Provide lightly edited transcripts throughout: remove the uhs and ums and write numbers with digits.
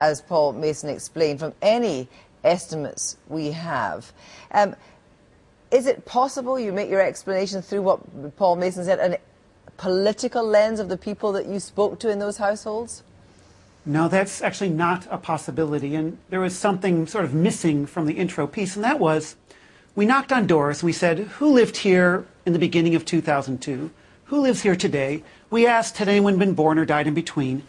as Paul Mason explained, from any estimates we have. Is it possible you make your explanation through what Paul Mason said, a political lens of the people that you spoke to in those households? No, that's actually not a possibility. And there was something sort of missing from the intro piece, and that was we knocked on doors and we said, who lived here in the beginning of 2002? Who lives here today? We asked, had anyone been born or died in between?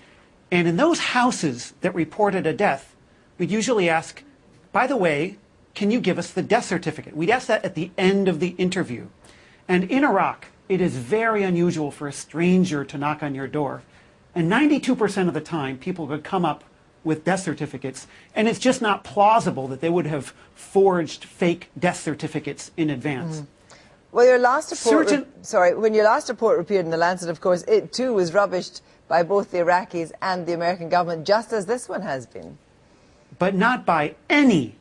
And in those houses that reported a death, we'd usually ask, by the way, can you give us the death certificate? We'd ask that at the end of the interview. And in Iraq, it is very unusual for a stranger to knock on your door. And 92% of the time, people would come up with death certificates, and it's just not plausible that they would have forged fake death certificates in advance. Well, your last report, when your last report appeared in the Lancet, of course, it too was rubbished by both the Iraqis and the American government, just as this one has been. But not by any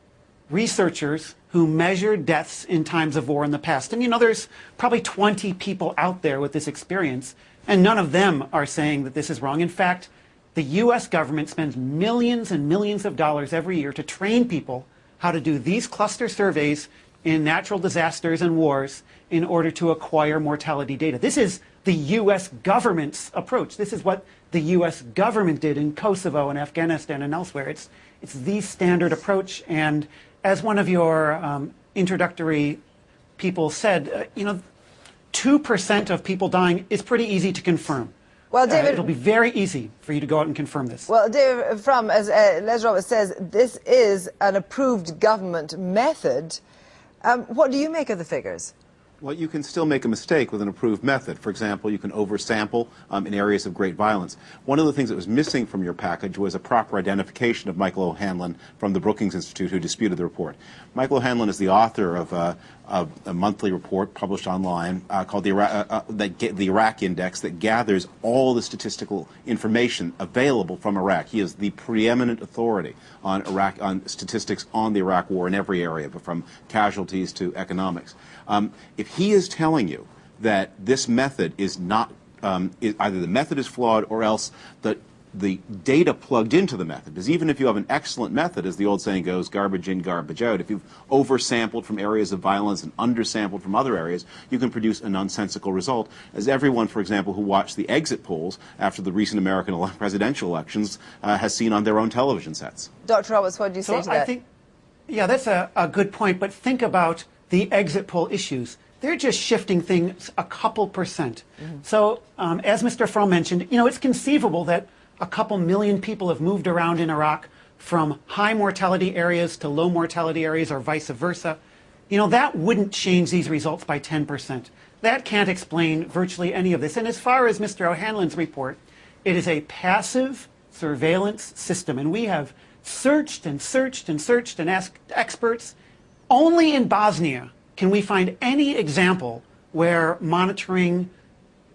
researchers who measured deaths in times of war in the past. And you know, there's probably 20 people out there with this experience, and none of them are saying that this is wrong. In fact, the U.S. government spends millions and millions of dollars every year to train people how to do these cluster surveys in natural disasters and wars in order to acquire mortality data. This is the U.S. government's approach. This is what the U.S. government did in Kosovo and Afghanistan and elsewhere. It's the standard approach. And as one of your introductory people said, you know, 2% of people dying is pretty easy to confirm. Well, David, it'll be very easy for you to go out and confirm this. Well, David, as Les Roberts says, this is an approved government method. What do you make of the figures? Well, you can still make a mistake with an approved method. For example, you can oversample in areas of great violence. One of the things that was missing from your package was a proper identification of Michael O'Hanlon from the Brookings Institute, who disputed the report. Michael O'Hanlon is the author of a monthly report published online called the Iraq Index that gathers all the statistical information available from Iraq. He is the preeminent authority on Iraq, on statistics on the Iraq War in every area, from casualties to economics. If he is telling you that this method is not, either the method is flawed or else the data plugged into the method, because even if you have an excellent method, as the old saying goes, garbage in, garbage out, if you've oversampled from areas of violence and undersampled from other areas, you can produce a nonsensical result, as everyone, for example, who watched the exit polls after the recent American presidential elections has seen on their own television sets. Dr. Roberts, what do you say to that? I think, yeah, that's a good point, but think about the exit poll issues. They're just shifting things a couple percent. So, as Mr. Fromm mentioned, you know, it's conceivable that a couple million people have moved around in Iraq from high mortality areas to low mortality areas or vice versa. You know, that wouldn't change these results by 10%. That can't explain virtually any of this. And as far as Mr. O'Hanlon's report, it is a passive surveillance system. And we have searched and searched and searched and asked experts. Only in Bosnia can we find any example where monitoring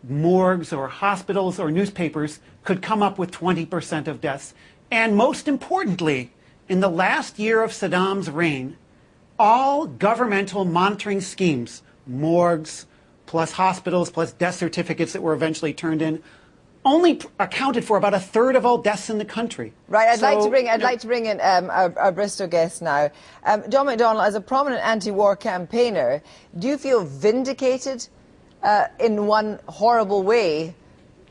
morgues or hospitals or newspapers could come up with 20% of deaths. And most importantly, in the last year of Saddam's reign, all governmental monitoring schemes, morgues, plus hospitals, plus death certificates that were eventually turned in, only accounted for about a third of all deaths in the country. Right, I'd like to bring in our Bristol guest now. John McDonnell, as a prominent anti-war campaigner, do you feel vindicated in one horrible way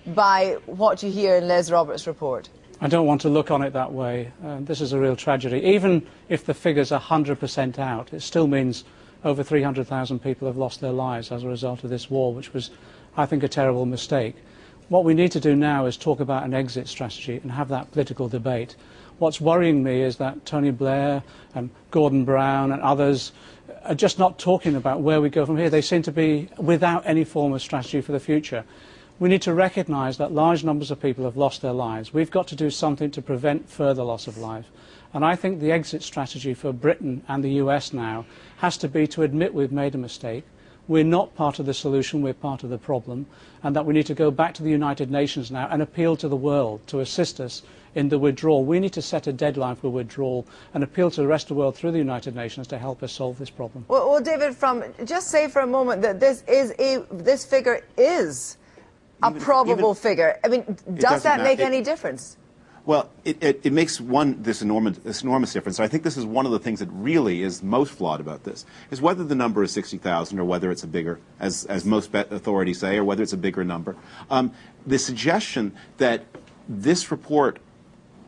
by what you hear in Les Roberts' report? I don't want to look on it that way. This is a real tragedy. Even if the figure's 100% out, it still means over 300,000 people have lost their lives as a result of this war, which was, I think, a terrible mistake. What we need to do now is talk about an exit strategy and have that political debate. What's worrying me is that Tony Blair and Gordon Brown and others are just not talking about where we go from here. They seem to be without any form of strategy for the future. We need to recognise that large numbers of people have lost their lives. We've got to do something to prevent further loss of life. And I think the exit strategy for Britain and the US now has to be to admit we've made a mistake. We're not part of the solution, we're part of the problem, and that we need to go back to the United Nations now and appeal to the world to assist us in the withdrawal. We need to set a deadline for withdrawal and appeal to the rest of the world through the United Nations to help us solve this problem. Well, David, just say for a moment that this figure is a probable figure. I mean, does that make any difference? Well, it makes this enormous difference. I think this is one of the things that really is most flawed about this, is whether the number is 60,000 or whether it's a bigger, as most authorities say, or whether it's a bigger number. The suggestion that this report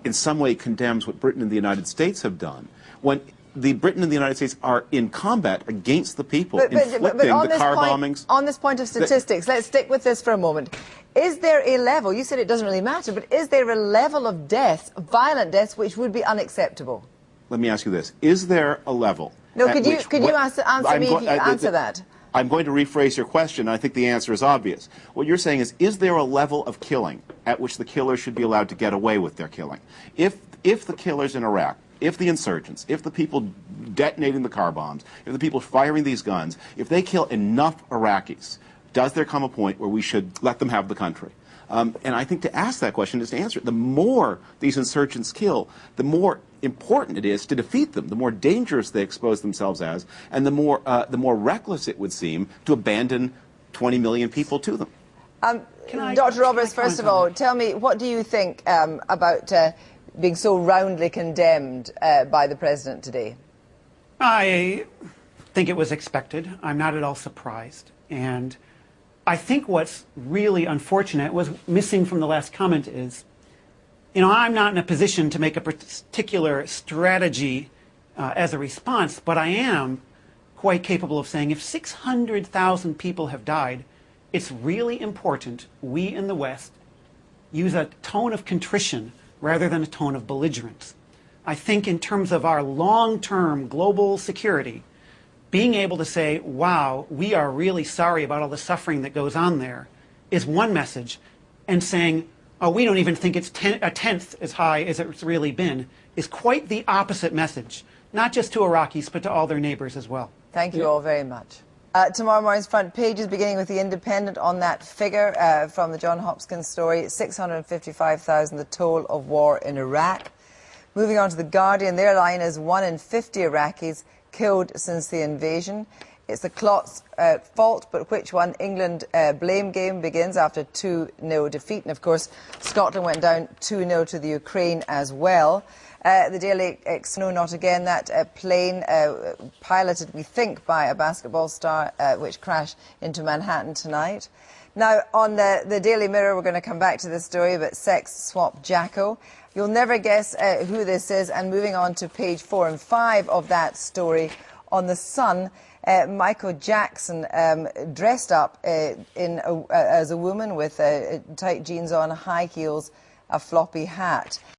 in some way condemns what Britain and the United States have done, when Britain and the United States are in combat against the people, inflicting the car bombings. On this point of statistics, let's stick with this for a moment. Is there a level, you said it doesn't really matter, but is there a level of deaths, violent deaths, which would be unacceptable? Let me ask you this. Is there a level? No, could you answer me if you answer that? I'm going to rephrase your question. I think the answer is obvious. What you're saying is there a level of killing at which the killer should be allowed to get away with their killing? If the killers in Iraq, if the insurgents, if the people detonating the car bombs, if the people firing these guns, if they kill enough Iraqis, does there come a point where we should let them have the country? And I think to ask that question is to answer it. The more these insurgents kill, the more important it is to defeat them, the more dangerous they expose themselves as, and the more reckless it would seem to abandon 20 million people to them. Dr. Roberts, first of all, tell me, what do you think about being so roundly condemned by the President today? I think it was expected. I'm not at all surprised. And I think what's really unfortunate, was missing from the last comment, is, I'm not in a position to make a particular strategy as a response, but I am quite capable of saying if 600,000 people have died, it's really important we in the West use a tone of contrition rather than a tone of belligerence. I think in terms of our long-term global security, being able to say, wow, we are really sorry about all the suffering that goes on there, is one message, and saying, oh, we don't even think it's a tenth as high as it's really been, is quite the opposite message, not just to Iraqis, but to all their neighbors as well. Thank you all very much. Tomorrow morning's front pages, beginning with The Independent on that figure from the John Hopkins story, 655,000, the toll of war in Iraq. Moving on to The Guardian, their line is 1 in 50 Iraqis killed since the invasion. It's the clot's fault, but which one? England blame game begins after 2-0 defeat. And, of course, Scotland went down 2-0 to the Ukraine as well. The Daily no, not again. That plane piloted, we think, by a basketball star, which crashed into Manhattan tonight. Now, on the Daily Mirror, we're going to come back to this story about Sex Swap Jacko. You'll never guess who this is. And moving on to page 4 and 5 of that story, on The Sun, Michael Jackson dressed up as a woman with tight jeans on, high heels, a floppy hat.